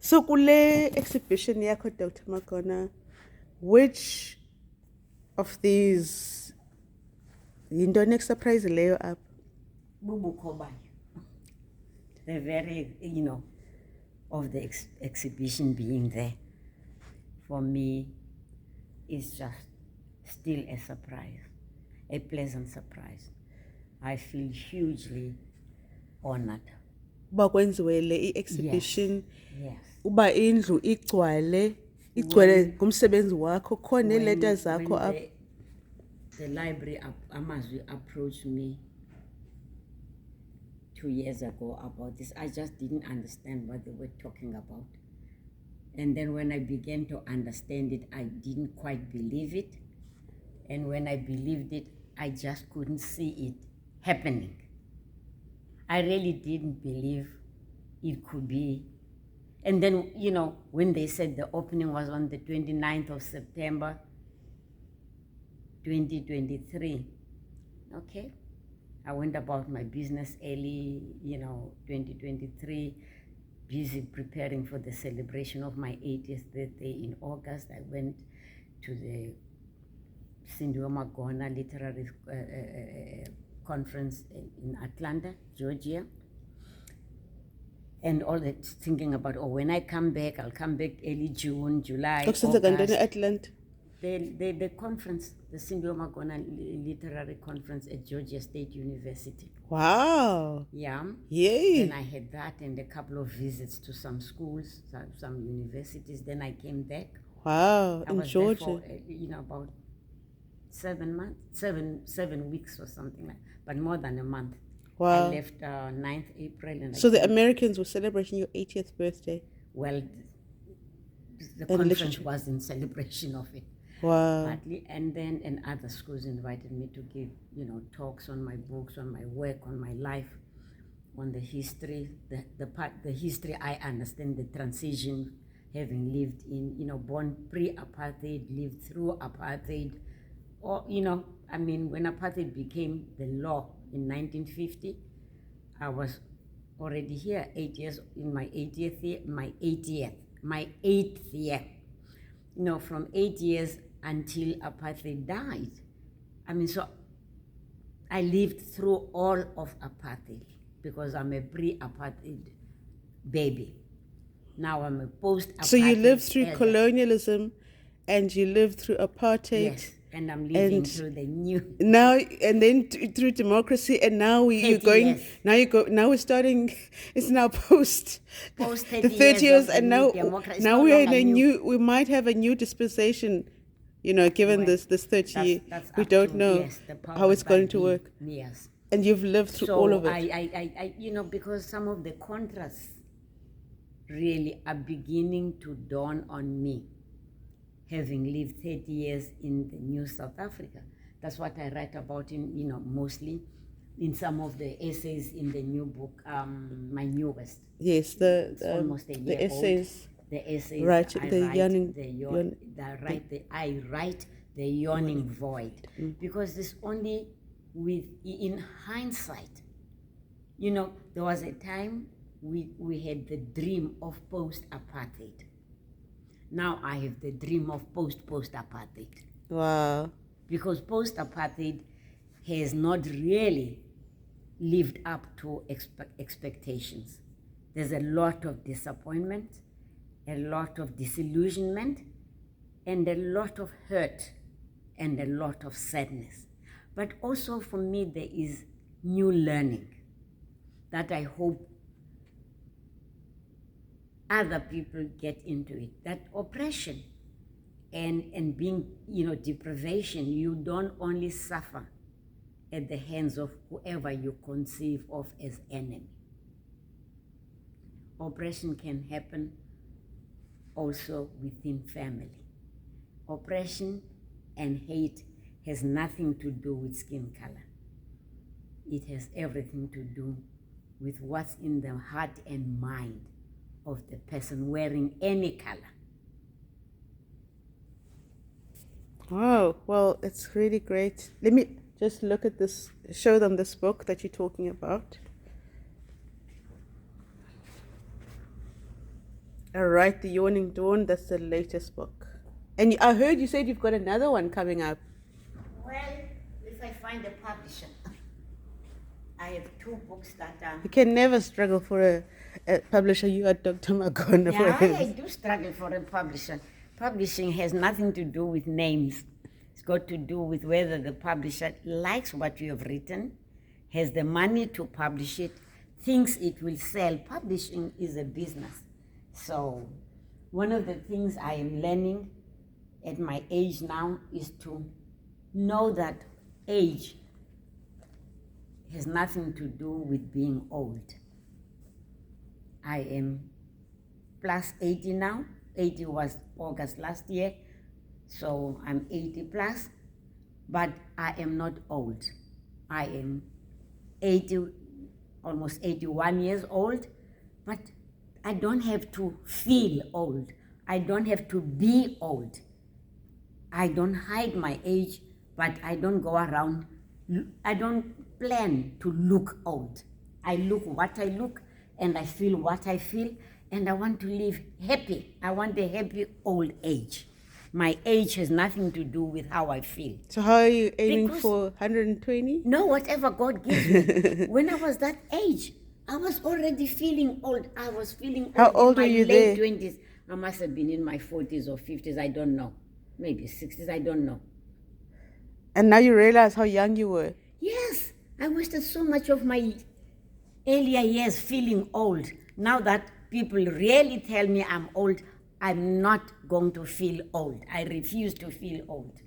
So kule exhibition yakho Dr. Magona, which of these yinto surprise leyo up? Bubukho bayo. The very, of the exhibition being there, for me, is just still a surprise, a pleasant surprise. I feel hugely honored. Uba kwenziwe le exhibition, Yes. uba indlu igcwele ngumsebenzi wakho, khona letters zakho up. The library Amazwi approached me 2 years ago about this. I just didn't understand what they were talking about. And then when I began to understand it, I didn't quite believe it. And when I believed it, I just couldn't see it happening. I really didn't believe it could be. And then, when they said the opening was on the 29th of September, 2023, okay. I went about my business early, 2023, busy preparing for the celebration of my 80th birthday in August. I went to the Sindiwe Magona Literary Conference in Atlanta, Georgia. And all that thinking about, when I come back, I'll come back early June, July, August. Atlanta. The conference, the Sindiwe Magona Literary Conference at Georgia State University. Wow. Yeah. Yay. And I had that and a couple of visits to some schools, some universities. Then I came back. Wow. I in was Georgia. There for, about 7 months, seven weeks or something like, but more than a month. Wow. I left 9th April. And so the Americans were celebrating your 80th birthday? Well, the conference was in celebration of it. Wow. Partly, and other schools invited me to give, talks on my books, on my work, on my life, on the history, the history I understand, the transition, having lived in, born pre-apartheid, lived through apartheid, or, when apartheid became the law in 1950, I was already here, 8 years, in my 80th year, my 8th year. From 8 years until apartheid died. So I lived through all of apartheid because I'm a pre-apartheid baby. Now I'm a post-apartheid. So you lived through colonialism and you lived through apartheid. Yes, and I'm living through the new. Now, and then through democracy, and now you're going, years. now we're starting, it's now post 30 the 30 years, and now we're in we might have a new dispensation, given this 30, that's we don't know how it's going to work. Yes. And you've lived through all of it. I because some of the contrasts really are beginning to dawn on me, having lived 30 years in the new South Africa. That's what I write about in, mostly in some of the essays in the new book, my newest. Yes, almost a year the essays. Old. The essays. Right, I write the yawning void, because it's only in hindsight. There was a time we had the dream of post-apartheid. Now I have the dream of post-apartheid. Wow. Because post-apartheid has not really lived up to expectations. There's a lot of disappointment, a lot of disillusionment, and a lot of hurt, and a lot of sadness. But also for me, there is new learning that I hope other people get into it. That oppression and being, deprivation, you don't only suffer at the hands of whoever you conceive of as enemy. Oppression can happen also within family. Oppression and hate has nothing to do with skin color. It has everything to do with what's in the heart and mind of the person wearing any color. Wow, well, it's really great. Let me just look at this, show them this book that you're talking about. All right, The Yawning Dawn, that's the latest book. And I heard you said you've got another one coming up. Well, if I find a publisher, I have 2 books that are... You can never struggle for a publisher. You are Dr. Magona. Yeah, I do struggle for a publisher. Publishing has nothing to do with names. It's got to do with whether the publisher likes what you have written, has the money to publish it, thinks it will sell. Publishing is a business. So one of the things I am learning at my age now is to know that age has nothing to do with being old. I am plus 80 now. 80 was August last year, so I'm 80 plus, but I am not old. I am 80, almost 81 years old, but I don't have to feel old. I don't have to be old. I don't hide my age, but I don't go around, I don't plan to look old. I look what I look, and I feel what I feel, and I want to live happy. I want a happy old age. My age has nothing to do with how I feel. So how are you aiming for 120? No, whatever God gives me. When I was that age, I was already feeling old. I was feeling old. How old in were my you late there? 20s. I must have been in my 40s or 50s. I don't know. Maybe 60s. I don't know. And now you realize how young you were. Yes, I wasted so much of my earlier years feeling old. Now that people really tell me I'm old, I'm not going to feel old. I refuse to feel old.